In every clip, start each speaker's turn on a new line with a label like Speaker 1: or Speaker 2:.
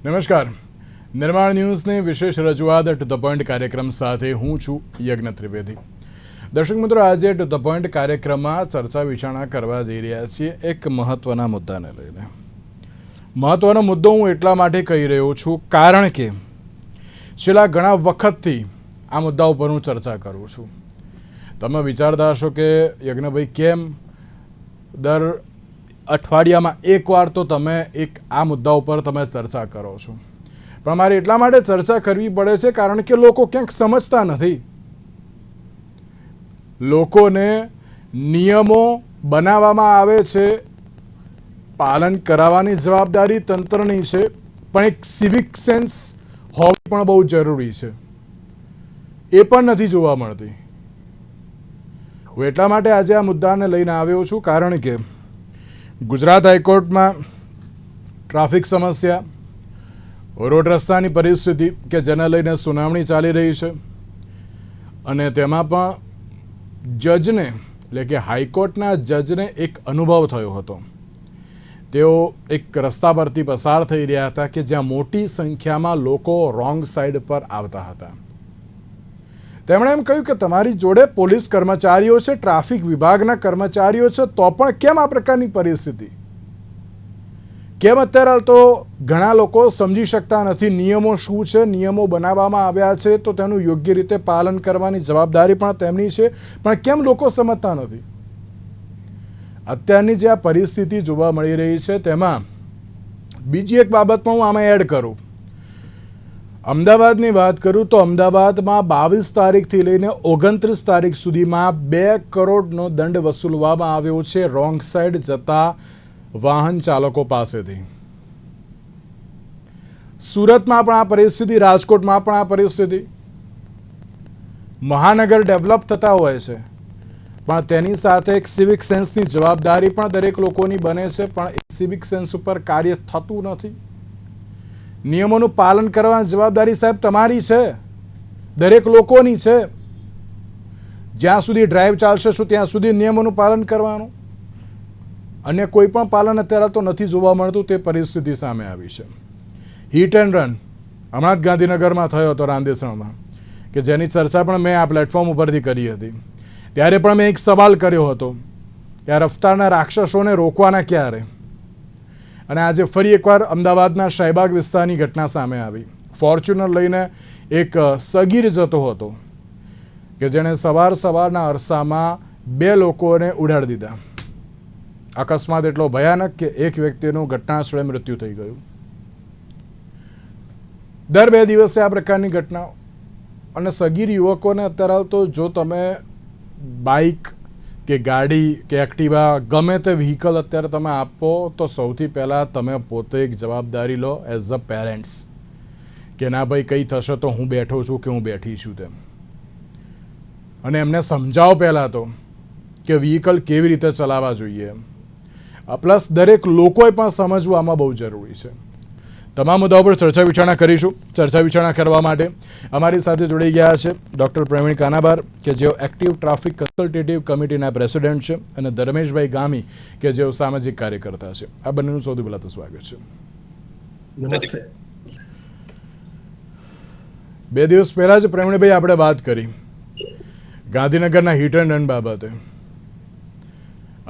Speaker 1: નમસ્કાર. નિર્માણ ન્યૂઝની વિશેષ રજૂઆત ટુ ધ પોઈન્ટ કાર્યક્રમ સાથે હું છું યજ્ઞ ત્રિવેદી. દર્શક મિત્રો, આજે ટુ ધ પોઈન્ટ કાર્યક્રમમાં ચર્ચા વિચારણા કરવા જઈ રહ્યા છીએ એક મહત્વના મુદ્દાને લઈને. મહત્વનો મુદ્દો હું એટલા માટે કહી રહ્યો છું કારણ કે છેલ્લા ઘણા વખતથી આ મુદ્દા ઉપર હું ચર્ચા કરું છું. તમે વિચારતા હશો કે યજ્ઞભાઈ કેમ દર અઠવાડિયામાં એકવાર તો તમે આ મુદ્દા ઉપર તમે ચર્ચા કરો છો. પણ મારે એટલા માટે ચર્ચા કરવી પડે છે કારણ કે લોકો ક્યાંક સમજતા નથી. લોકોને નિયમો બનાવવામાં આવે છે, પાલન કરાવવાની જવાબદારી તંત્રની છે, પણ એક સિવિક સેન્સ હોવી પણ બહુ જરૂરી છે. એ પણ નથી જોવા મળતી. હું એટલા માટે આજે આ મુદ્દાને લઈને આવ્યો છું કારણ કે ગુજરાત હાઈકોર્ટમાં ટ્રાફિક સમસ્યા, રોડ રસ્તાની પરિસ્થિતિ કે જેને લઈને સુનાવણી ચાલી રહી છે અને તેમાં પણ જજને એટલે કે હાઈકોર્ટના જજને એક અનુભવ થયો હતો. તેઓ એક રસ્તા પરથી પસાર થઈ રહ્યા હતા કે જ્યાં મોટી સંખ્યામાં લોકો રોંગ સાઈડ પર આવતા હતા. તેમણે એમ કહ્યું કે તમારી જોડે પોલીસ કર્મચારીઓ છે, ટ્રાફિક વિભાગના કર્મચારીઓ છે, તો પણ કેમ આ પ્રકારની પરિસ્થિતિ? કેમ અત્યારે તો ઘણા લોકો સમજી શકતા નથી નિયમો શું છે, નિયમો બનાવવામાં આવ્યા છે તો તેનું યોગ્ય રીતે પાલન કરવાની જવાબદારી પણ તેમની છે, પણ કેમ લોકો સમજતા નથી? અત્યારની જે આ પરિસ્થિતિ જોવા મળી રહી છે તેમાં બીજી એક બાબતમાં હું આમાં એડ કરું. અમદાવાદની વાત કરું તો અમદાવાદમાં 22 તારીખથી લઈને 29 તારીખ સુધીમાં 2 કરોડનો દંડ વસૂલવામાં આવ્યો છે રોંગ સાઈડ જતા વાહન ચાલકો પાસેથી. સુરતમાં પણ આ પરિસ્થિતિ, રાજકોટમાં પણ આ પરિસ્થિતિ. મહાનગર ડેવલપ થતા હોય છે પણ તેની સાથે એક સિવિક સેન્સની જવાબદારી પણ દરેક લોકોની બને છે, પણ એ સિવિક સેન્સ ઉપર કાર્ય થતું નથી. નિયમોનું પાલન કરવાની જવાબદારી સાહેબ તમારી છે, દરેક લોકોની છે. જ્યાં સુધી ડ્રાઈવ ચાલશે શું ત્યાં સુધી નિયમોનું પાલન કરવાનું. અને કોઈ પણ પાલન અત્યારે તો નથી જોવા મળતું. તે પરિસ્થિતિ સામે આવી છે. હિટ એન્ડ રન હમણાં જ ગાંધીનગરમાં થયો હતો, રાંદેસણમાં, કે જેની ચર્ચા પણ મેં આ પ્લેટફોર્મ ઉપરથી કરી હતી. ત્યારે પણ મેં એક સવાલ કર્યો હતો કે આ રફતારના રાક્ષસોને રોકવાના ક્યારે? અને આજે ફરી એકવાર અમદાવાદના શાહીબાગ વિસ્તારની ઘટના સામે આવી. ફોર્ચ્યુનર લઈને એક સગીર જતો હતો કે જેણે સવારના અરસામાં 2 લોકોને ઉડાડી દીધા. અકસ્માત એટલો ભયાનક કે એક વ્યક્તિનું ઘટના સ્થળે મૃત્યુ થઈ ગયું. દર 2 દિવસે આ પ્રકારની ઘટનાઓ. અને સગીર યુવકોને અત્યારે તો જો તમે બાઇક કે ગાડી કે એક્ટિવા ગમે તે વ્હીકલ અત્યારે તમે આપો તો સૌથી પહેલાં તમે પોતે એક જવાબદારી લો એઝ અ પેરેન્ટ્સ કે ના ભાઈ કંઈ થશે તો હું બેઠો છું કે હું બેઠી છું તેમ. અને એમને સમજાવો પહેલાં તો કે વ્હીકલ કેવી રીતે ચલાવવા જોઈએ. પ્લસ દરેક લોકોએ પણ સમજવું આમાં બહુ જરૂરી છે. તમામ મુદ્દાઓ પર ચર્ચા વિચારણા કરીશું. ચર્ચા વિચારણા કરવા માટે અમારી સાથે જોડાઈ ગયા છે ડૉક્ટર પ્રવીણ કાનાબાર કે જેઓ એક્ટિવ ટ્રાફિક કન્સલ્ટેટિવ કમિટીના પ્રેસિડેન્ટ છે, અને ધર્મેશભાઈ ગામી કે જેઓ સામાજિક કાર્યકર્તા છે. આ બંનેનું સૌથી પહેલાં તો સ્વાગત છે.
Speaker 2: નમસ્તે.
Speaker 1: 2 દિવસ પહેલાં જ પ્રવીણભાઈ આપણે વાત કરી ગાંધીનગરના હિટ એન્ડ રન બાબતે,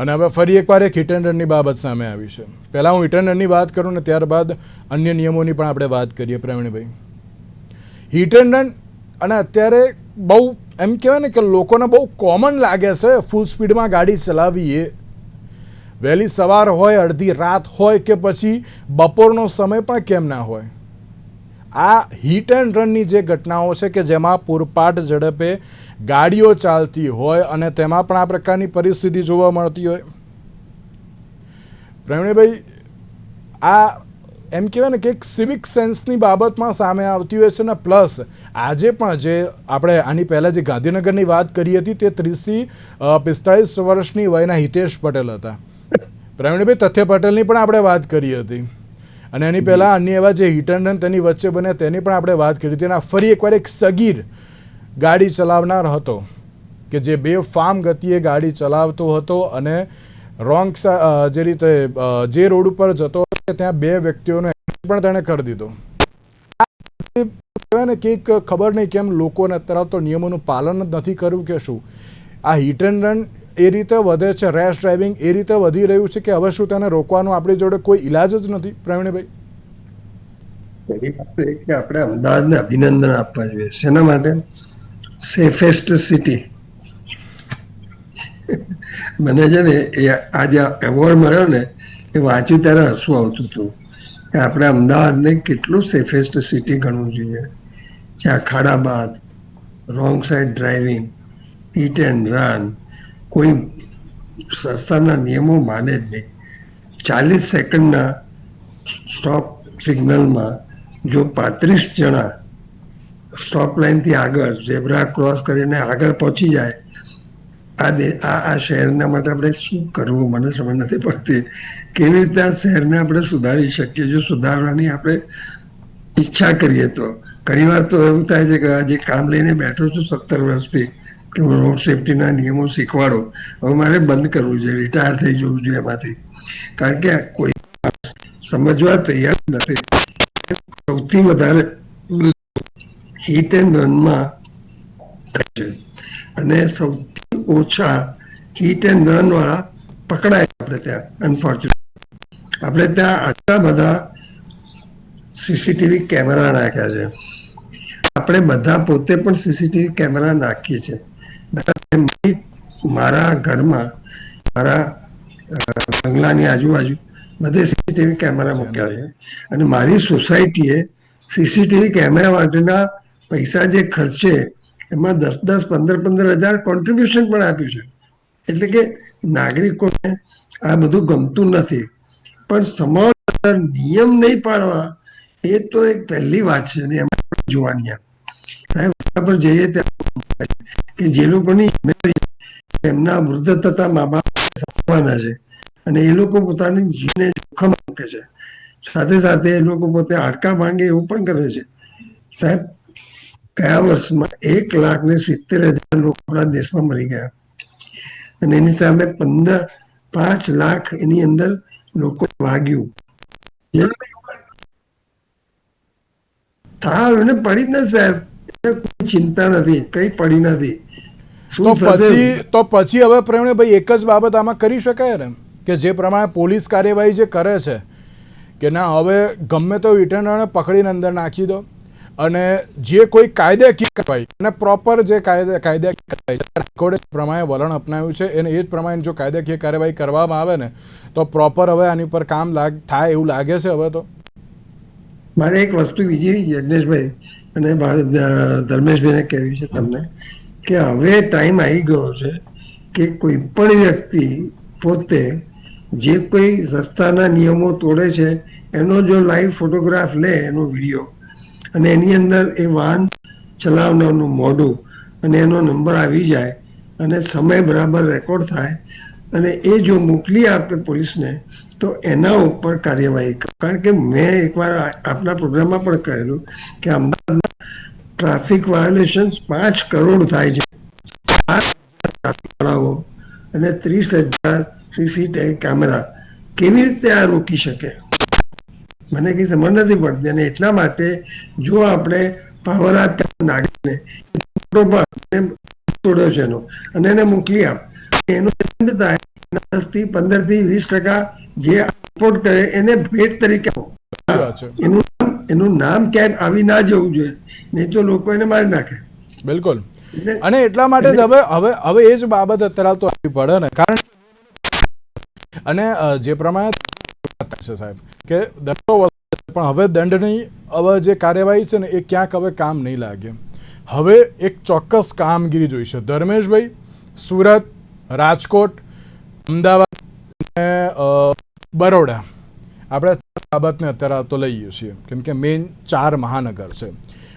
Speaker 1: અને હવે ફરી એકવાર એક હિટ એન્ડ રનની બાબત સામે આવી છે. પહેલાં હું હિટ એન્ડ રનની વાત કરું ને ત્યારબાદ અન્ય નિયમોની પણ આપણે વાત કરીએ. પ્રવીણભાઈ, હિટ એન્ડ રન અને અત્યારે બહુ એમ કહેવાય ને કે લોકોને બહુ કોમન લાગે છે ફૂલ સ્પીડમાં ગાડી ચલાવવી. એ વહેલી સવાર હોય, અડધી રાત હોય કે પછી બપોરનો સમય પણ કેમ ના હોય, આ હિટ એન્ડ રનની જે ઘટનાઓ છે કે જેમાં પૂરપાટ ઝડપે ગાડીઓ ચાલતી હોય અને તેમાં પણ આ પ્રકારની પરિસ્થિતિ જોવા મળતી હોય. પ્રવીણભાઈ, આ એમ કહેવાય ને કે એક સિવિક સેન્સની બાબતમાં સામે આવતી હોય છે ને પ્લસ આજે પણ જે આપણે આની પહેલાં જે ગાંધીનગરની વાત કરી હતી તે 30 થી 45 વર્ષની વયના હિતેશ પટેલ હતા. પ્રવીણભાઈ, તથ્ય પટેલની પણ આપણે વાત કરી હતી, અને એની પહેલાં અન્ય એવા જે હિટ એન્ડ રન તેની વચ્ચે બને તેની પણ આપણે વાત કરી હતી. અને ફરી એકવાર એક સગીર ગાડી ચલાવનાર હતો કે જે બેફામ ગતિએ ગાડી ચલાવતો હતો અને રોંગ જે રીતે જે રોડ ઉપર જતો હતો ત્યાં બે વ્યક્તિઓનો પણ તેણે કરી દીધો. કહેવાય ને કે ખબર નહીં કેમ લોકોને અત્યારે તો નિયમોનું પાલન જ નથી કર્યું કે શું. આ હિટ એન્ડ રન એ રીતે વધે છે, રેશ ડ્રાઇવિંગ એ રીતે વધી રહ્યું છે કે હવે શું તેને રોકવાનો આપણી જોડે કોઈ ઇલાજ જ નથી? પ્રવીણભાઈ,
Speaker 2: પહેલી વાત તો એ કે આપણે અમદાવાદને અભિનંદન આપવા જોઈએ. શેના માટે? Safest city. મને છે ને એ આ જે એવોર્ડ મળ્યો ને એ વાંચ્યું ત્યારે હસવું આવતું હતું કે આપણે અમદાવાદને કેટલું સેફેસ્ટ સિટી ગણવું જોઈએ. જ્યાં ખાડાબાદ, wrong side driving, hit and run, કોઈ સરકારના નિયમો માને જ નહીં. 40 સેકન્ડના સ્ટોપ સિગ્નલમાં જો 35 જણા સ્ટોપ લાઇનથી આગળ ઝેબ્રા ક્રોસ કરીને આગળ પહોંચી જાય, આ શહેરના માટે આપણે શું કરવું મને સમજ નથી પડતી. કેવી રીતે આ શહેરને આપણે સુધારી શકીએ? જો સુધારવાની આપણે ઈચ્છા કરીએ તો. ઘણીવાર તો એવું થાય છે કે આજે કામ લઈને બેઠો છું 17 વર્ષથી કે હું રોડ સેફટીના નિયમો શીખવાડો, હવે મારે બંધ કરવું જોઈએ, રિટાયર થઈ જવું જોઈએ એમાંથી. કારણ કે કોઈ સમજવા તૈયાર નથી. સૌથી વધારે હિટ એન્ડ રનમાં થાય છે અને સૌથી ઓછા હિટ એન્ડ રન વાળા પકડાય આપણે ત્યાં. અનફોર્ચ્યુનેટ આપણે ત્યાં આટલા બધા સીસીટીવી કેમેરા નાખ્યા છે. આપણે બધા પોતે પણ સીસીટીવી કેમેરા નાખીએ છીએ. મારા ઘરમાં, મારા બંગલાની આજુબાજુ બધે સીસીટીવી કેમેરા મૂક્યા છે અને મારી સોસાયટીએ સીસીટીવી કેમેરા માટેના પૈસા જે ખર્ચે એમાં 10,000, 15,000 કોન્ટ્રીબ્યુશન પણ આપ્યું છે. એટલે કે નાગરિકોને આ બધું ગમતું નથી, પણ સમાજ નિયમ નહીં પાડવા એ તો એક પહેલી વાત છે. ને એમાં જોવાની સાહેબ પર જઈએ ત્યાં કે જે લોકોની એમના વૃદ્ધ થતા મા બાપ સાચવવાના છે અને એ લોકો પોતાની જીવને જોખમ મૂકે છે. સાથે સાથે એ લોકો પોતે હાડકા ભાંગે એવું પણ કરે છે. સાહેબ, ગયા વર્ષમાં 1,70,000 લોકો આપણા દેશમાં મરી ગયા અને એની સામે 5 લાખ એની અંદર લોકો વાગ્યું. તાવ એને પડી જ નથી સાહેબ, કોઈ ચિંતા નથી, કઈ પડી નથી.
Speaker 1: તો પછી હવે પ્રવીણભાઈ એક જ બાબત આમાં કરી શકાય ને કે જે પ્રમાણે પોલીસ કાર્યવાહી જે કરે છે કે ના હવે ગમે તો રિટર્નરને પકડીને અંદર નાખી દો અને જે કોઈ કાયદાકીય કાર્યવાહી અને પ્રોપર જે કાયદાકીય કાર્યવાહી પ્રમાણે વલણ અપનાવ્યું છે એને એ જ પ્રમાણે જો કાયદાકીય કાર્યવાહી કરવામાં આવે ને તો પ્રોપર હવે આની પર કામ થાય એવું લાગે છે. હવે તો
Speaker 2: મારે એક વસ્તુ બીજી યજ્ઞેશભાઈ અને ધર્મેશભાઈને કહેવી છે તમને કે હવે ટાઈમ આવી ગયો છે કે કોઈ પણ વ્યક્તિ પોતે જે કોઈ રસ્તાના નિયમો તોડે છે એનો જો લાઈવ ફોટોગ્રાફ લે, એનો વિડીયો, અને એની અંદર એ વાહન ચલાવનારનું મોઢું અને એનો નંબર આવી જાય અને સમય બરાબર રેકોર્ડ થાય અને એ જો મોકલી આપે પોલીસને તો એના ઉપર કાર્યવાહી. કારણ કે મેં એકવાર આપણા પ્રોગ્રામમાં પણ કહેલું કે અમદાવાદમાં ટ્રાફિક વાયોલેશન્સ 5 કરોડ થાય છે. અને 30,000 સીસીટીવી કેમેરા કેવી રીતે આ રોકી શકે? મને કઈ સમજ નથી પડતી. અને એટલા માટે જો આપણે પાવર આપ્યા નાગરિકને તોડ્યો છે એનો અને એને મોકલી આપ, એનો થાય 10 થી 15 થી 20% જે રિપોર્ટ કરે એને ભેટ તરીકે એનું નામ ક્યાંક આવી ના જવું જોઈએ, નહીં તો લોકો એને મારી નાખે.
Speaker 1: બિલકુલ. અને એટલા માટે જ હવે એ જ બાબત અત્યારે તો આવી પડે ને, કારણ અને જે પ્રમાણે છે સાહેબ કે દંડો પણ હવે દંડની હવે જે કાર્યવાહી છે ને એ ક્યાંક હવે કામ નહીં લાગે. હવે એક ચોક્કસ કામગીરી જોઈશે. ધર્મેશભાઈ, સુરત, રાજકોટ, અમદાવાદ અને બરોડા આપણે બાબતને અત્યારે તો લઈએ છીએ કેમ કે મેઇન 4 મહાનગર છે.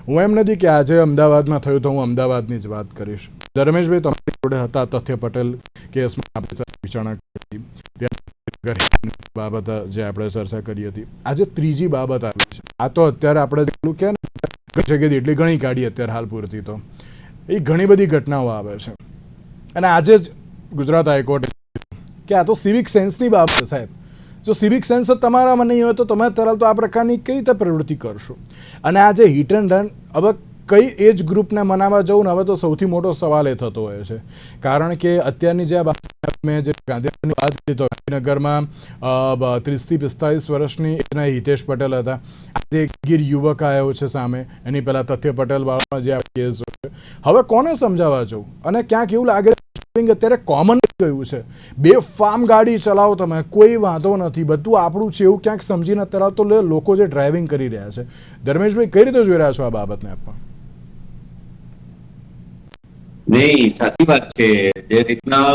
Speaker 1: હું એમ નથી કે આજે અમદાવાદમાં થયું તો હું અમદાવાદની જ વાત કરીશ. ધર્મેશભાઈ તમારી જોડે હતા, તથ્ય પટેલ કેસમાં આપણે વિચારણા કરી, બાબત જે આપણે ચર્ચા કરી હતી. આજે ત્રીજી બાબત આવી છે. આ તો અત્યારે આપણે જેટલું કે જગ્યાએ એટલી ઘણી કાઢી અત્યારે હાલ પૂરતી તો એ ઘણી બધી ઘટનાઓ આવે છે. અને આજે જ ગુજરાત હાઈકોર્ટે કે આ તો સિવિક સેન્સની બાબત છે સાહેબ. જો સિવિક સેન્સ જ તમારામાં નહીં હોય તો તમે તરત તો આ પ્રકારની કઈ રીતે પ્રવૃત્તિ કરશો? અને આ જે હિટ એન્ડ રન, હવે કઈ એજ ગ્રુપને મનાવવા જવું ને હવે તો સૌથી મોટો સવાલ એ થતો હોય છે, કારણ કે અત્યારની જે મેં જે ગાંધીનગરની વાત કરી તો ગાંધીનગરમાં 30 થી 45 વર્ષની એના હિતેશ પટેલ હતા. આજે એક ગીર યુવક આવ્યો છે સામે, એની પહેલાં તથ્ય પટેલ વાળા જે કેસ છે. હવે કોને સમજાવવા જવું? અને ક્યાંક એવું લાગે અત્યારે કોમન ગયું છે, બે ફાર્મ ગાડી ચલાવો તમે, કોઈ વાંધો નથી, બધું આપણું છે એવું ક્યાંક સમજીને અત્યારે તો લોકો જે ડ્રાઇવિંગ કરી રહ્યા છે. ધર્મેશભાઈ, કઈ રીતે જોઈ રહ્યા છો આ બાબતને પણ?
Speaker 3: નહીં, સાચી વાત છે. જે રીતના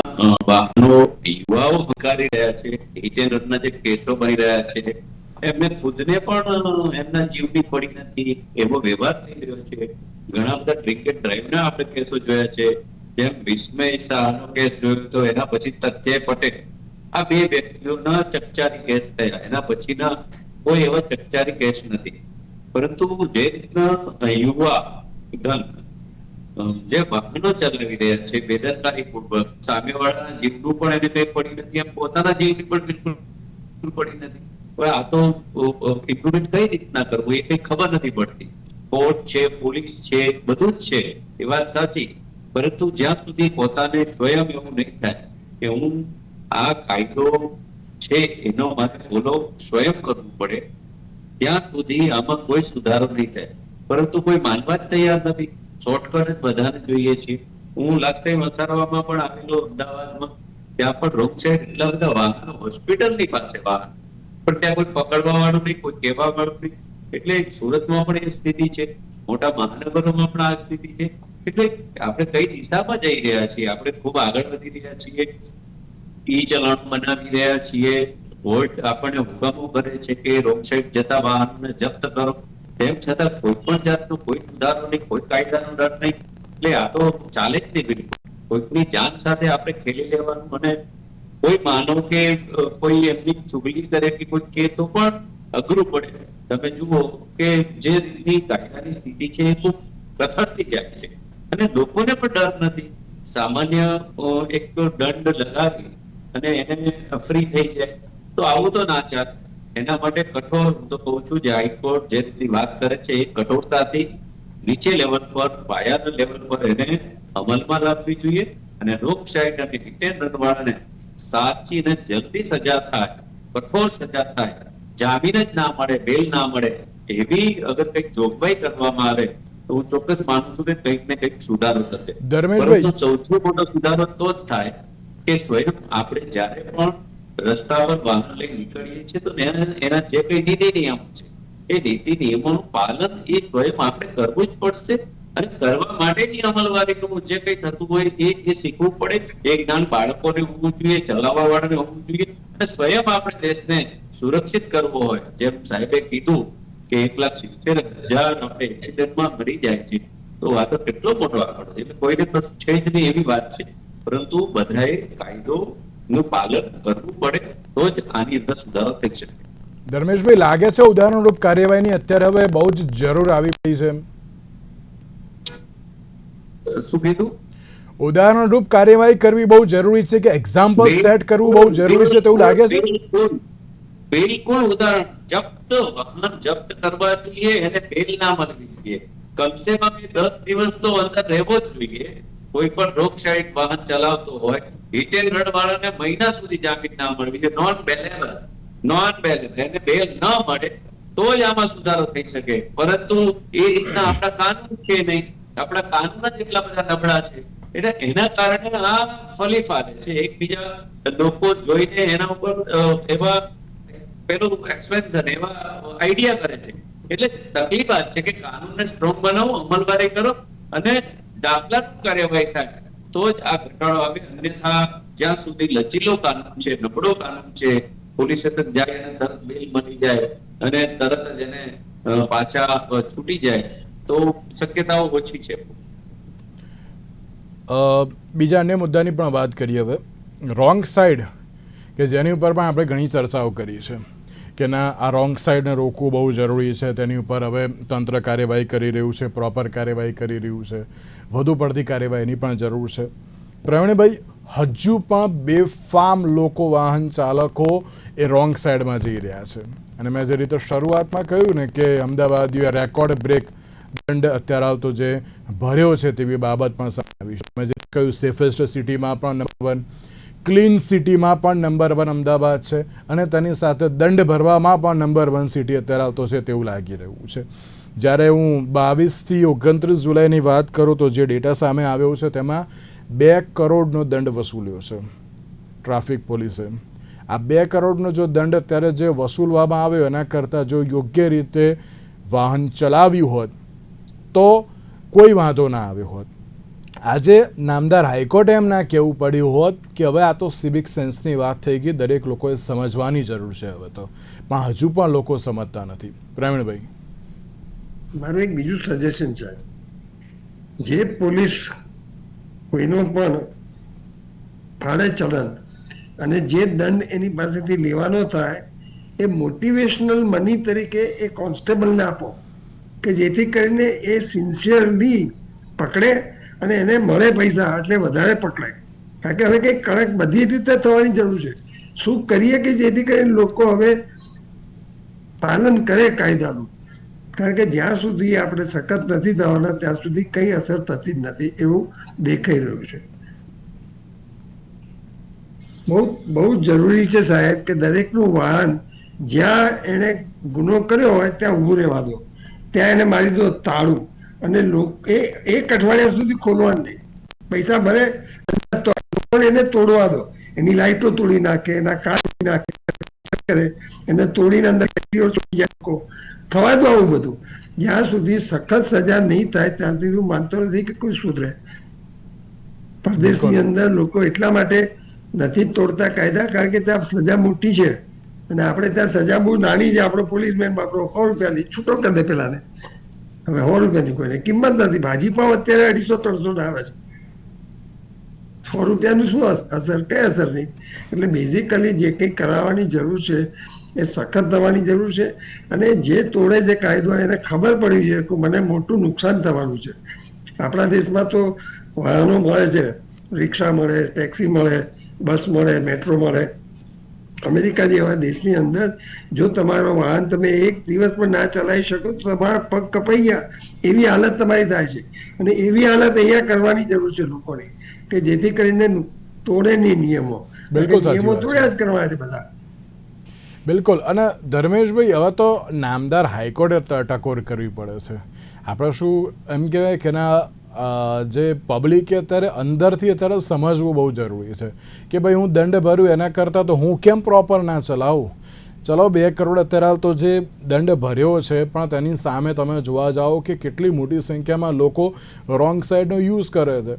Speaker 3: વાહનો યુવાઓ હંકારી રહ્યા છે, હિટ એન્ડ રનના જે કેસો બની રહ્યા છે, એમને ખુદને પણ એમના જીવની પડી નથી એવો વ્યવહાર થઈ રહ્યો છે. ઘણા બધા ડ્રિંક એન્ડ ડ્રાઈવના આપણે કેસો જોયા છે. જેમ વિસ્મય શાહનો કેસ જોયો તો એના પછી તથ્ય પટેલ, આ બે વ્યક્તિઓના ચકચારી કેસ થયા. એના પછીના કોઈ એવા ચકચારી કેસ નથી. પરંતુ જે રીતના યુવા ગણ જે વાહનો ચલાવી રહ્યા છે બેદરકારી પૂર્વક, સામેવાળાના જીવનું પણ એને કઈ પડી નથી, એમ પોતાના જીવની પણ બિલકુલ પડી નથી. હવે આ તો ઇમ્પ્રુવમેન્ટ કઈ રીતના કરવું એ કઈ ખબર નથી પડતી. કોર્ટ છે, પોલીસ છે, બધું જ છે, એ વાત સાચી. પરંતુ જ્યાં સુધી પોતાને સ્વયં એવું નહીં થાય કે હું આ કાયદો છે એનો મારે ફોલો સ્વયં કરવું પડે, ત્યાં સુધી આમાં કોઈ સુધારો નહીં થાય. પરંતુ કોઈ માનવા જ તૈયાર નથી. શોર્ટકટ જ બધાને જોઈએ છીએ. હું લાસ્ટ ટાઈમ વસારવામાં પણ આવેલો અમદાવાદમાં, ત્યાં પણ રોગ છે, એટલા બધા વાહનો, હોસ્પિટલની પાસે વાહન, પણ ત્યાં કોઈ પકડવા વાળું નહીં, કોઈ કહેવા વાળું નહીં. એટલે સુરતમાં પણ એ સ્થિતિ છે, મોટા મહાનગરોમાં પણ આ સ્થિતિ છે. એટલે આપણે કઈ દિશામાં જઈ રહ્યા છીએ? આપણે ખૂબ આગળ વધી રહ્યા છીએ, ઈ ચલણ બનાવી રહ્યા છીએ, કોર્ટ આપણને હુકમો કરે છે કે રોંગ સાઈડ જતા વાહનોને જપ્ત કરો, તેમ છતાં કોઈ પણ જાતનો કોઈ સુધારો નહીં, કોઈ કાયદાનો ડર નહીં. એટલે આ તો ચાલે જ નહીં બિલકુલ. કોઈકની જાન સાથે આપણે ખેલી લેવાનું, અને કોઈ માનો કે કોઈ એમની ચુગલી કરે કે કોઈ કે તો પણ અઘરું પડે. તમે જુઓ કે જે રીતની કાયદાની સ્થિતિ છે એ ખૂબ કથળતી જાય છે, અને લોકોને પણ ડર નથી. સામાન્ય એક દંડ લગાવી અને એને ફ્રી થઈ જાય તો આવું તો ના ચાલે. એના માટે કઠોર, હું તો કહું છું, જે હાઈકોર્ટ જે રીતની વાત કરે છે એ કઠોરતાથી નીચે લેવલ પર, પાયાના લેવલ પર એને અમલમાં લાવવી જોઈએ. અને રોંગ સાઈડ અને હિટ એન્ડ રન વાળાને સાચી ને જલ્દી સજા થાય, કઠોર સજા થાય, જામીન જ ના મળે, બેલ ના મળે, એવી અગર કંઈક જોગવાઈ કરવામાં આવે તો હું ચોક્કસ માનું છું કે કંઈક ને કંઈક સુધારો થશે. પરંતુ સૌથી મોટો સુધારો તો જ થાય કે સ્વયં આપણે જ્યારે પણ રસ્તા પર વાહન લઈ નીકળીએ છીએ તો એના જે કઈ નીતિ નિયમો છે એ નીતિ નિયમોનું પાલન એ સ્વયં આપણે કરવું જ પડશે. અને કરવા માટેની અમલવારીનું જે કઈ થતું હોય એ શીખવું પડે. એ જ્ઞાન બાળકોને હોવું જોઈએ, ચલાવવા વાળાને હોવું જોઈએ. અને સ્વયં આપણે દેશને સુરક્ષિત કરવો હોય, જેમ સાહેબે કીધું કે 1,70,000 આપણે એક્સિડન્ટમાં મરી જાય છે, તો આ તો કેટલો મોટો આંકડો છે. એટલે કોઈને કશું છે જ નહીં એવી વાત છે. પરંતુ બધાએ કાયદોનું પાલન કરવું પડે તો જ આની અંદર સુધારો થઈ શકે.
Speaker 1: ધર્મેશભાઈ, લાગે છે ઉદાહરણરૂપ કાર્યવાહીની અત્યારે હવે બહુ જ જરૂર આવી રહી છે?
Speaker 3: શું કીધું?
Speaker 1: ઉદાહરણરૂપ કાર્યવાહી કરવી બહુ જરૂરી છે કે એક્ઝામ્પલ સેટ કરવું બહુ જરૂરી છે તેવું લાગે છે?
Speaker 3: બિલકુલ. ઉદાહરણ જપ્ત, વાહન જપ્ત કરવા જોઈએ, એને બેલ ના મળવી જોઈએ. કમસે કમ 10 દિવસ તો અંદર રહેવો જ જોઈએ. કોઈ પણ રોંગ સાઈડ વાહન ચલાવતો હોય, હિટ એન્ડ રન વાળાને મહિના સુધી જામીન ના મળવી જોઈએ. નોન બેલેબલ એને બેલ ન મળે તો જ આમાં સુધારો થઈ શકે. પરંતુ એ રીતના આપણા કાનૂન છે નહીં, આપણા કાનૂન જ એટલા બધા નબળા છે. એટલે એના કારણે આ ફલી ફાલે છે. એકબીજા લોકો જોઈને એના ઉપર એવા પેલું એક્સપેન્શન, એવા આઈડિયા કરે છે. એટલે તકલીફ આ છે કે કાનૂનને સ્ટ્રોંગ બનાવો, અમલવારી કરો અને દાખલારૂપ કાર્યવાહી થાય તો જ આ ઘટાડો આવે. અન્યથા જ્યાં સુધી લચીલો કાનૂન છે, નબળો કાનૂન છે, પોલીસ સ્ટેશન જાય અને તરત બેલ મળી જાય અને તરત જ એને પાછા છૂટી જાય તો શક્યતાઓ ઓછી છે.
Speaker 1: બીજા અન્ય મુદ્દાની પણ વાત કરીએ હવે. રોંગ સાઈડ કે જેની ઉપર પણ આપણે ઘણી ચર્ચાઓ કરી છે કે ના, આ રોંગ સાઈડને રોકવું બહુ જરૂરી છે. તેની ઉપર હવે તંત્ર કાર્યવાહી કરી રહ્યું છે, પ્રોપર કાર્યવાહી કરી રહ્યું છે, વધુ પડતી કાર્યવાહીની પણ જરૂર છે. પ્રવીણભાઈ, હજુ પણ બેફામ લોકો વાહન ચાલકો એ રોંગ સાઈડમાં જઈ રહ્યા છે. અને મેં જે રીતે શરૂઆતમાં કહ્યું ને કે અમદાવાદીઓએ રેકોર્ડ બ્રેક દંડ અત્યારે હાલ તો જે ભર્યો છે તેવી બાબત પણ સામે આવી છે. મેં જે કહ્યું સેફેસ્ટ સિટીમાં પણ નંબર 1, ક્લીન સિટીમાં પણ નંબર 1 અમદાવાદ છે અને તેની સાથે દંડ ભરવામાં પણ નંબર 1 સિટી અત્યારે હાલ તો છે તેવું લાગી રહ્યું છે. જ્યારે હું 22થી 29 જુલાઈની વાત કરું તો જે ડેટા સામે આવ્યો છે તેમાં 2 કરોડનો દંડ વસૂલ્યો છે ટ્રાફિક પોલીસે. આ 2 કરોડનો જો દંડ અત્યારે જે વસૂલવામાં આવ્યો એના કરતાં જો યોગ્ય રીતે વાહન ચલાવ્યું હોત તો કોઈ વાંધો ના આવ્યો હોત. આજે નામદાર હાઈકોર્ટે એમ ના કહેવું પડ્યું હોત કે હવે આ તો સિવિક સેન્સની વાત થઈ ગઈ, દરેક લોકોએ સમજવાની જરૂર છે હવે તો, પણ હજુ પણ લોકો સમજતા નથી. પ્રવીણભાઈ,
Speaker 2: મારું એક બીજું સજેશન છે, જે પોલીસ કોઈનો પણ ફાળે ચલણ અને જે દંડ એની પાસેથી લેવાનો થાય એ મોટિવેશનલ મની તરીકે એ કોન્સ્ટેબલને આપો કે જેથી કરીને એ સિન્સિયરલી પકડે અને એને મળે પૈસા એટલે વધારે પકડાય. કારણ કે હવે કંઈક કડક બધી રીતે થવાની જરૂર છે. શું કરીએ કે જેથી કરીને લોકો હવે પાલન કરે કાયદાનું, કારણ કે જ્યાં સુધી આપણે સખત નથી થવાના ત્યાં સુધી કંઈ અસર થતી જ નથી એવું દેખાઈ રહ્યું છે. બહુ જરૂરી છે સાહેબ કે દરેકનું વાહન જ્યાં એણે ગુનો કર્યો હોય ત્યાં ઊભું રહેવા દો, ત્યાં એને મારી દો તાળું અને એક અઠવાડિયા સુધી ખોલવાનું નહીં. પૈસા ભરે પણ એને તોડવા દો, એની લાઈટો તોડી નાખે, એના કાચ નાખે, એને તોડીને અંદર થવા દો. આવું બધું જ્યાં સુધી સખત સજા નહીં થાય ત્યાં સુધી હું માનતો નથી કે કોઈ સુધરે. પરદેશની અંદર લોકો એટલા માટે નથી તોડતા કાયદા કારણ કે ત્યાં સજા મોટી છે અને આપણે ત્યાં સજા બહુ નાની છે. આપણો પોલીસમેન આપણો 100 રૂપિયાની છૂટો કરી દે પેલાને. હવે 100 રૂપિયાની કોઈને કિંમત નથી. ભાજી પાવ અત્યારે 250-300 આવે છે. 100 રૂપિયાનું શું અસર? કઈ અસર નહીં. એટલે બેઝિકલી જે કંઈ કરાવવાની જરૂર છે એ સખત થવાની જરૂર છે અને જે તોડે છે કાયદો એને ખબર પડી છે કે મને મોટું નુકસાન થવાનું છે. આપણા દેશમાં તો વાહનો મળે છે, રિક્ષા મળે, ટેક્સી મળે, બસ મળે, મેટ્રો મળે. અમેરિકા જેવા દેશની અંદર જો તમારો વાહન તમે એક દિવસ પણ ના ચલાવી શકો તો તમારા પગ કપાઈ ગયા એવી હાલત તમારી થાય છે. અને એવી હાલત અહીંયા કરવાની જરૂર છે લોકોને કે જેથી કરીને તોડે નહીં નિયમો. નિયમો તોડ્યા જ કરવા છે બધા.
Speaker 1: બિલકુલ. અને ધર્મેશભાઈ, હવે તો નામદાર હાઈકોર્ટે ટકોર કરવી પડે છે. આપણે શું એમ કહેવાય કે જે પબ્લિકે અત્યારે અંદરથી અત્યારે સમજવું બહુ જરૂરી છે કે ભાઈ હું દંડ ભરું એના કરતાં તો હું કેમ પ્રોપર ના ચલાવું. ચલો 2 કરોડ અત્યારે હાલ તો જે દંડ ભર્યો છે પણ તેની સામે તમે જોવા જાઓ કે કેટલી મોટી સંખ્યામાં લોકો રોંગ સાઈડનો યુઝ કરે છે.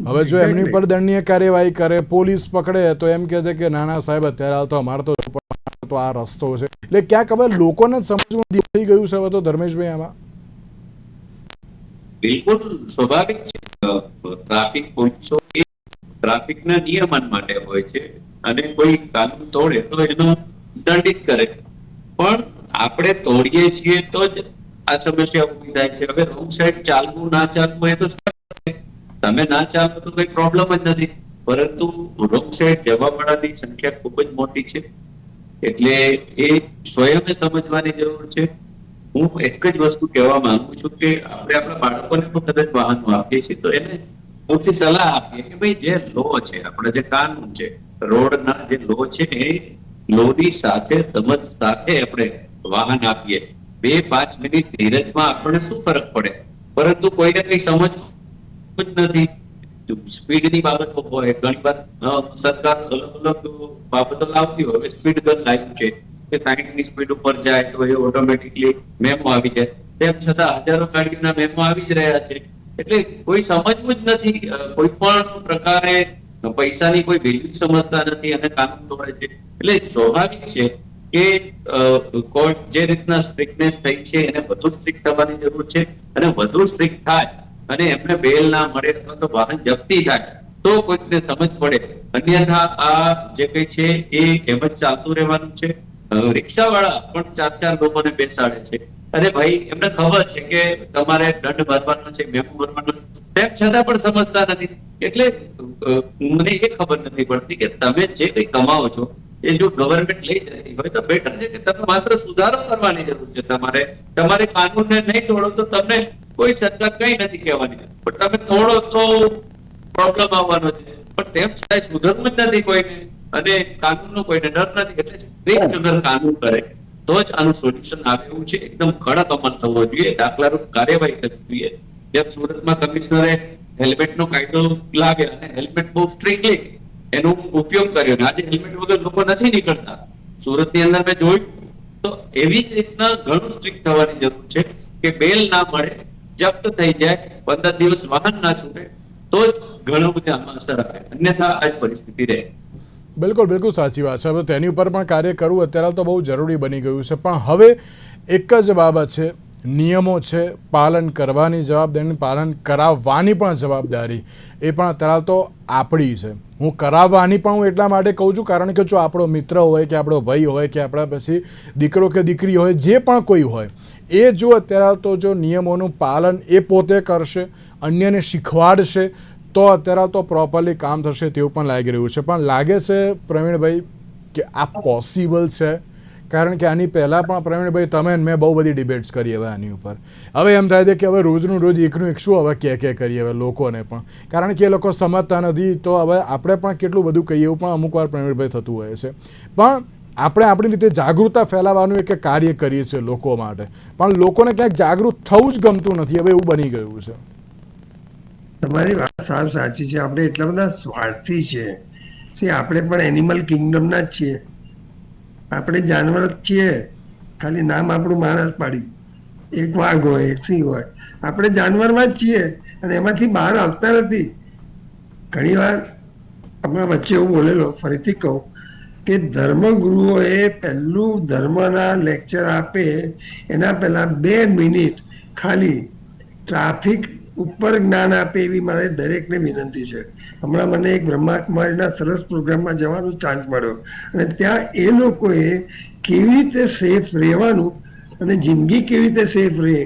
Speaker 1: હવે જો એમની પર દંડનીય કાર્યવાહી કરે, પોલીસ પકડે તો એમ કહે છે કે નાના સાહેબ અત્યારે હાલ તો અમારે તો આ રસ્તો છે. એટલે ક્યાંક હવે લોકોને સમજવું થઈ ગયું છે હવે તો ધર્મેશભાઈ આમાં.
Speaker 3: બિલકુલ સ્વાભાવિક છે. ટ્રાફિક પોલીસો એ ટ્રાફિકના નિયમન માટે હોય છે અને કોઈ કાનૂન તોડે તો એનો દંડિત કરે. પણ આપણે તોડીએ છીએ તો જ આ સમસ્યા ઊભી થાય છે. હવે રોંગ સાઈડ ચાલવું ના ચાલવું એ તો તમે ના ચાલો તો કોઈ પ્રોબ્લેમ જ નથી, પરંતુ રોંગ સાઈડ જવા વાળાની સંખ્યા ખૂબ જ મોટી છે. એટલે એ સ્વયં સમજવાની જરૂર છે. હું એક જ વસ્તુ કહેવા માંગુ છું કે આપણે આપણા બાળકોને પણ કદાચ વાહનો આપીએ છીએ તો એને પૂરતી સલાહ આપીએ કે ભાઈ જે લો છે, આપણે જે કાનૂન છે, રોડના જે લો છે એ લોની સાથે સમજ સાથે આપણે વાહન આપીએ. 2-5 મિનિટ ધીરજમાં આપણને શું ફરક પડે? પરંતુ કોઈને કઈ સમજવું જ નથી. સ્પીડની બાબતો હોય, ઘણી વાર સરકાર અલગ બાબતો લાવતી હોય. સ્પીડ ગન લાવ્યું છે કે 60ની સ્પીડ ઉપર જાય તો એ ઓટોમેટિકલી મેમો આવી જાય. તેમ છતાં હજારો ગાડીઓના મેમો આવી જ રહ્યા છે. એટલે કોઈ સમજવું જ નથી. કોઈ પણ પ્રકારે પૈસાની કોઈ વેલ્યુ સમજતા નથી અને કાનૂન તોડે છે. એટલે સ્વાભાવિક છે કે કોર્ટ જે રીતના સ્ટ્રિક્ટનેસ થઈ છે એને વધુ સ્ટ્રિક્ટ થવાની જરૂર છે અને વધુ સ્ટ્રિક્ટ થાય અને એમને બેલ ના મળે અથવા તો વાહન જપ્તી થાય તો કોઈકને સમજ પડે. અન્યથા આ જે કઈ છે એ એમ જ ચાલતું રહેવાનું છે. રિક્ષાવાળા પણ 4 લોકોને બેસાડે છે અરે ભાઈ એમને ખબર છે કે તમારે દંડ ભરવાનો છે, મેમો ભરવાનો, તેમ છતાં પણ સમજતા નથી. એટલે મને એ ખબર નથી પડતી કે તમે જે કંઈ કમાવો છો એ જો ગવર્મેન્ટ લઈ જતી હોય તો બેટર છે કે તમે માત્ર સુધારો કરવાની જરૂર છે. તમારે કાનૂનને નહીં તોડો તો તમને કોઈ સરકાર કઈ નથી કહેવાની, પણ તમે તોડો તો પ્રોબ્લેમ આવવાનો છે. પણ તેમ છતાં સુધરવું જ નથી કોઈને, અને કાનૂનનો કોઈને ડર નથી. એટલે સ્ટ્રિક્ટ અગર કાનૂન કરે તો જ આનું સોલ્યુશન આવે એવું છે. એકદમ કડક અમલ થવો જોઈએ, દાખલારૂપ કાર્યવાહી કરવી જોઈએ. જેમ સુરતમાં કમિશનરે હેલ્મેટનો કાયદો લાવ્યા અને હેલ્મેટ બહુ સ્ટ્રિક્ટલી એનો ઉપયોગ કર્યો, આજે હેલ્મેટ વગર લોકો નથી નીકળતા. સુરતની અંદર મેં જોયું તો એવી જ રીતના ઘણું સ્ટ્રિક્ટ થવાની જરૂર છે કે બેલ ના મળે, જપ્ત થઈ જાય, 15 દિવસ વાહન ના છૂટે, તો જ ઘણું બધું આમાં અસર આવે. અન્યથા આ જ પરિસ્થિતિ રહે.
Speaker 1: બિલકુલ બિલકુલ સાચી વાત છે. હવે તેની ઉપર પણ કાર્ય કરવું અત્યારે તો બહુ જરૂરી બની ગયું છે. પણ હવે એક જ બાબત છે, નિયમો છે, પાલન કરવાની જવાબદારી, પાલન કરાવવાની પણ જવાબદારી એ પણ અત્યારે તો આપણી છે. હું કરાવવાની પણ હું એટલા માટે કહું છું કારણ કે જો આપણો મિત્ર હોય કે આપણો ભાઈ હોય કે આપણા પછી દીકરો કે દીકરી હોય, જે પણ કોઈ હોય, એ જો અત્યારે તો જો નિયમોનું પાલન એ પોતે કરશે, અન્યને શીખવાડશે, તો અત્યારે તો પ્રોપરલી કામ થશે તેવું પણ લાગી રહ્યું છે. પણ લાગે છે પ્રવીણભાઈ કે આ પોસિબલ છે? કારણ કે આની પહેલાં પણ પ્રવીણભાઈ તમે મેં બહુ બધી ડિબેટ્સ કરી હવે આની ઉપર. હવે એમ થાય છે કે હવે રોજનું રોજ એકનું એક શું હવે કે કરીએ હવે લોકોને પણ, કારણ કે એ લોકો સમજતા નથી. તો હવે આપણે પણ કેટલું બધું કહીએ એવું પણ અમુક વાર પ્રવીણભાઈ થતું હોય છે. પણ આપણે આપણી રીતે જાગૃતતા ફેલાવવાનું એક કાર્ય કરીએ છીએ લોકો માટે, પણ લોકોને ક્યાંક જાગૃત થવું જ ગમતું નથી. હવે એવું બની ગયું છે.
Speaker 2: તમારી વાત સાવ સાચી છે. આપણે એટલા બધા સ્વાર્થી છે. આપણે પણ એનિમલ કિંગડમના જ છીએ. આપણે જાનવર જ છીએ, ખાલી નામ આપણું માણસ પાડ્યું. એક વાઘ હોય, એક સિંહ હોય, આપણે જાનવરમાં જ છીએ અને એમાંથી બહાર આવતા નથી. ઘણી વાર હમણાં વચ્ચે એવું બોલેલો, ફરીથી કહું કે ધર્મગુરુઓએ પહેલું ધર્મના લેક્ચર આપે એના પહેલા 2 મિનિટ ખાલી ટ્રાફિક ઉપર જ્ઞાન આપે એવી મારે દરેકને વિનંતી છે. હમણાં મને એક બ્રહ્માકુમારીના સરસ પ્રોગ્રામમાં જવાનો ચાન્સ મળ્યો અને ત્યાં એ લોકોએ કેવી રીતે સેફ રહેવાનું અને જિંદગી કેવી રીતે સેફ રહે,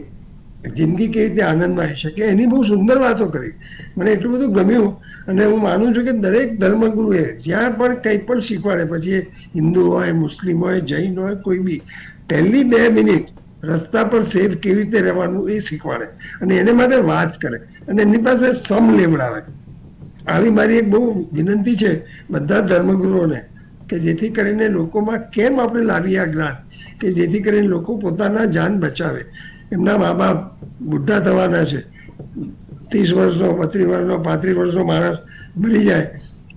Speaker 2: જિંદગી કેવી રીતે આનંદમાં આવી શકે, એની બહુ સુંદર વાતો કરી. મને એટલું બધું ગમ્યું અને હું માનું છું કે દરેક ધર્મગુરુએ જ્યાં પણ કંઈ પણ શીખવાડે, પછી હિન્દુ હોય, મુસ્લિમ હોય, જૈન હોય, કોઈ બી, પહેલી 2 મિનિટ રસ્તા પર સેફ કેવી રીતે રહેવાનું એ શીખવાડે અને એને માટે વાત કરે અને એમની પાસે સમ લેવડાવે. આવી મારી એક બહુ વિનંતી છે બધા ધર્મગુરુઓને કે જેથી કરીને લોકોમાં કેમ આપણે લાવીએ આ જ્ઞાન કે જેથી કરીને લોકો પોતાના જાન બચાવે. એમના મા બાપ બુઢા થવાના છે, 30 વર્ષનો, 32 વર્ષનો, 35 વર્ષનો માણસ મરી જાય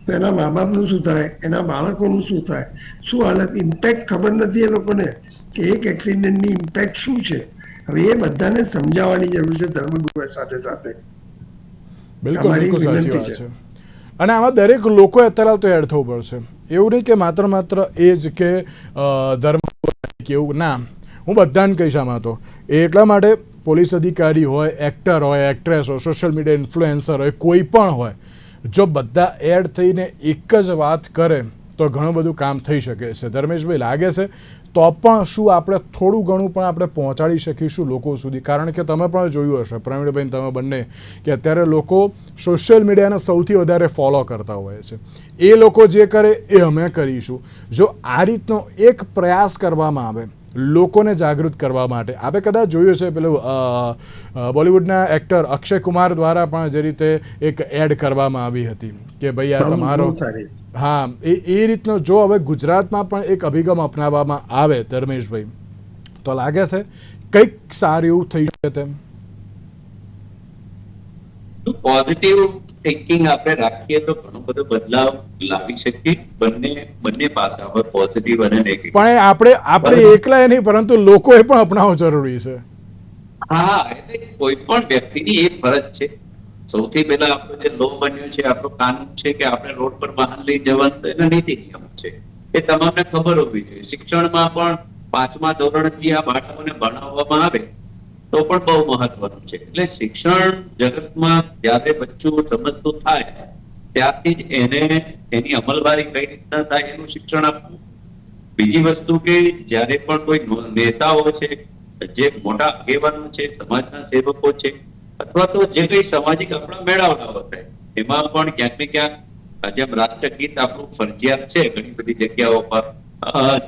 Speaker 2: તો એના મા બાપનું શું થાય, એના બાળકોનું શું થાય, શું હાલત, ઇમ્પેક્ટ ખબર નથી એ લોકોને કે એક એક્સિડન્ટની ઇમ્પેક્ટ શું છે. હવે એ બધાને સમજાવવાની જરૂર છે ધર્મગુરુ સાથે સાથે.
Speaker 1: બિલકુલ બિલકુલ સાચી વાત છે. અને આમાં દરેક લોકોએ અત્યારે તો એડ થવું પડશે. એવું નહીં કે માત્ર એ જ કે ધર્મ કે એવું ના, હું બધાને કહીશ આમાં તો. એટલા માટે પોલીસ અધિકારી હોય, એક્ટર હોય, એક્ટ્રેસ હોય, સોશિયલ મીડિયા ઇન્ફ્લુએન્સર હોય, કોઈ પણ હોય, જો બધા એડ થઈને એક જ વાત કરે તો ઘણું બધું કામ થઈ શકે છે. ધર્મેશભાઈ, લાગે છે તો પણ શું આપણે થોડું ઘણું પણ આપણે પહોંચાડી શકીશું લોકો સુધી? કારણ કે તમે પણ જોયું હશે પ્રવીણભાઈ, તમે બંને, કે અત્યારે લોકો સોશિયલ મીડિયાને સૌથી વધારે ફોલો કરતા હોય છે. એ લોકો જે કરે એ અમે કરીશું. જો આ રીતનો એક પ્રયાસ કરવામાં આવે લોકોને જાગૃત કરવા માટે, આપણે કદાચ જોયું છે પેલું બોલિવૂડના એક્ટર અક્ષય કુમાર દ્વારા પણ જે રીતે એક એડ કરવામાં આવી હતી કે ભાઈ આ તમારો, હા, એ રીતનો જો હવે ગુજરાતમાં પણ એક અભિગમ અપનાવવામાં આવે ધર્મેશભાઈ, તો લાગે છે કંઈક સારું એવું થઈ શકે તેમ?
Speaker 3: પોઝિટિવ થિંકિંગ આપણે રાખીએ તો ઘણો બધો બદલાવ લાવી શકીએ. બંને પાસા હોય, પોઝિટિવ અને નેગેટિવ.
Speaker 1: પણ આપણે એકલા નહીં, પરંતુ લોકોએ પણ અપનાવવું જરૂરી છે.
Speaker 3: હા, એટલે કોઈ પણ વ્યક્તિની એક ફરજ છે. સૌથી પહેલા આપણો જે લો બન્યું છે, આપણો કાનૂન છે કે આપણે રોડ પર વાહન લઈ જવાનું, એના નીતિ નિયમ છે, એ તમામને ખબર હોવી જોઈએ. શિક્ષણમાં પણ 5મા ધોરણથી આ બાળકોને ભણાવવામાં આવે તો પણ બહુ મહત્વનું છે. એટલે શિક્ષણ જગતમાં જ્યારે બચ્ચું સમજતું થાય ત્યારથી જ એને એની અમલવારી કઈ રીતના થાય એનું શિક્ષણ આપવું. બીજી વસ્તુ કે જ્યારે પણ કોઈ નેતાઓ છે જે મોટા આગેવાનો છે, સમાજના સેવકો છે, અથવા તો જે કઈ સામાજિક આપણા મેળાવડાઓ થાય એમાં પણ ક્યાંક ને ક્યાંક જેમ રાષ્ટ્રગીત આપણું ફરજિયાત છે ઘણી બધી જગ્યાઓ પર,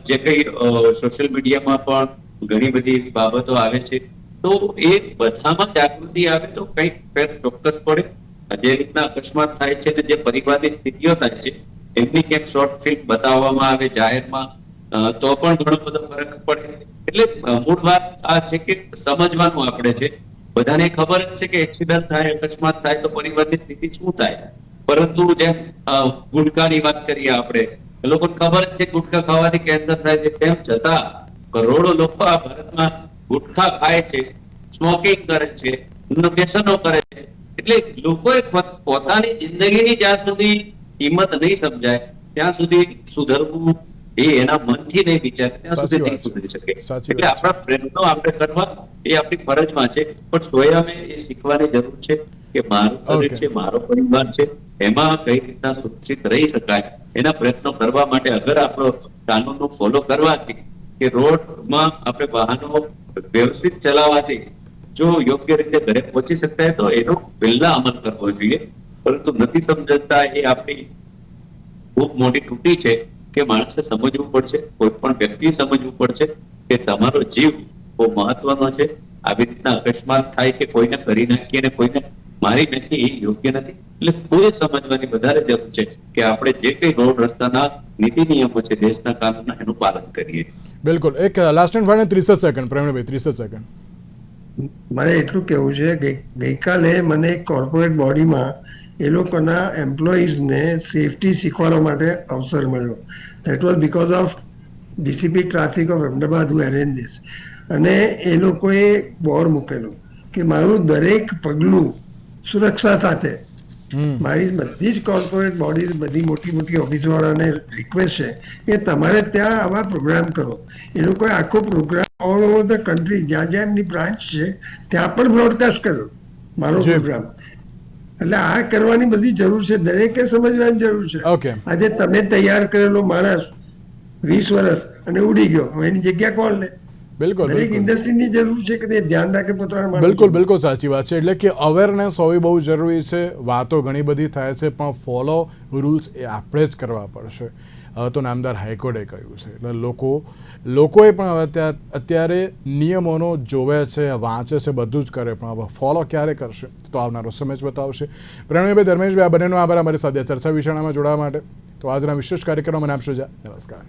Speaker 3: જે કઈ સોશિયલ મીડિયામાં પણ ઘણી બધી બાબતો આવે છે, તો એ બધામાં જાગૃતિ આવે તો કંઈક ફેર ચોક્કસ પડે. જે રીતના અકસ્માત થાય છે ને જે પરિવારની સ્થિતિઓ થાય છે એમની ક્યાંક શોર્ટ ફિલ્મ બતાવવામાં આવે જાહેરમાં, તો પણ ઘણો બધો ફરક પડે. એટલે મૂળ વાત આ છે કે સમજવાનું આપણે છે. બધાને ખબર જ છે કે એક્સિડન્ટ થાય, અકસ્માત થાય તો પરિવારની સ્થિતિ શું થાય, પરંતુ જેમ ગુટખાની વાત કરીએ આપણે, લોકોને ખબર જ છે ગુટખા ખાવાથી કેન્સર થાય છે, તેમ છતાં કરોડો લોકો આ ભારતમાં ગુટખા ખાય છે, સ્મોકિંગ કરે છે, વ્યસનો કરે છે. એટલે લોકોએ પોતાની જિંદગીની જ્યાં સુધી કિંમત નહીં સમજાય ત્યાં સુધી સુધરવું એ એના મનથી નહીં વિચારે ત્યાં સુધી નહીં સુધરી શકે. એટલે આપણા પ્રયત્નો આપણે કરવા એ આપણી ફરજમાં છે, પણ સ્વયં એ શીખવાની જરૂર છે કે મારું શરીર છે, મારો પરિવાર છે, એમાં કઈ રીતના સુરક્ષિત રહી શકાય એના પ્રયત્નો કરવા માટે અગર આપણો કાનૂનનો ફોલો કરવાથી કે રોડમાં આપણે વાહનો વ્યવસ્થિત ચલાવવાથી જો યોગ્ય રીતે ઘરે પહોંચી શકતા હોય તો એનો પહેલા અમલ કરવો જોઈએ, પરંતુ નથી સમજતા. એ આપણી ખૂબ મોટી તૂટી છે કે માણસે સમજવું પડશે, કોઈ પણ વ્યક્તિએ સમજવું પડશે કે તમારો જીવ બહુ મહત્વનો છે. આવી રીતના અકસ્માત થાય કે કોઈને કરી નાખીએ અને કોઈને મારી નાખીએ એ યોગ્ય નથી. એટલે ખુદ સમજવાની વધારે જરૂર છે કે આપણે જે કઈ રોડ રસ્તાના નીતિ નિયમો છે દેશના કાનૂનના એનું પાલન કરીએ.
Speaker 1: બિલકુલ. એક last and final 30 second Pravinbhai, 30 second.
Speaker 2: મારે એટલું કહેવું છે કે ગઈકાલે મને કોર્પોરેટ બોડીમાં એ લોકોના એમ્પ્લોઈઝને સેફટી શીખવાડવા માટે અવસર મળ્યો. That was because of DCP traffic of Ahmedabad who arrange this. અને એ લોકોએ બોર્ડ મૂકેલું કે મારું દરેક પગલું સુરક્ષા સાથે. મારી બધી જ કોર્પોરેટ બોડીઝ, બધી મોટી મોટી ઓફિસવાળાને રિક્વેસ્ટ છે કે તમારે ત્યાં આવા પ્રોગ્રામ કરો. એ લોકોએ આખો programme all over the country જ્યાં જ્યાં એમની બ્રાન્ચ છે ત્યાં પણ બ્રોડકાસ્ટ કર્યો મારો પ્રોગ્રામ. એટલે આ કરવાની બધી જરૂર છે, દરેકે સમજવાની જરૂર છે. આજે તમે તૈયાર કરેલો માણસ 20 વર્ષ અને ઉડી ગયો, હવે એની જગ્યા કોણ લે?
Speaker 1: બિલકુલ,
Speaker 2: દરેક ઇન્ડસ્ટ્રીની જરૂર છે કે તે ધ્યાન રાખે પોતાના.
Speaker 1: બિલકુલ બિલકુલ સાચી વાત છે. એટલે કે અવેરનેસ હોવી બહુ જરૂરી છે. વાતો ઘણી બધી થાય છે પણ ફોલો રૂલ્સ એ આપણે જ કરવા પડશે. તો નામદાર હાઈકોર્ટે કહ્યું છે. એટલે લોકોએ પણ હવે અત્યારે નિયમોનો જોવે છે, વાંચે છે, બધું જ કરે, પણ હવે ફોલો ક્યારે કરશે તો આવનારો સમય જ બતાવશે. પ્રવીણભાઈ, ધર્મેશભાઈ, આ બંનેનો આભાર અમારી સાથે ચર્ચા વિચારણામાં જોડાવા માટે. તો આજના વિશેષ કાર્યક્રમમાં આપશો જા. નમસ્કાર.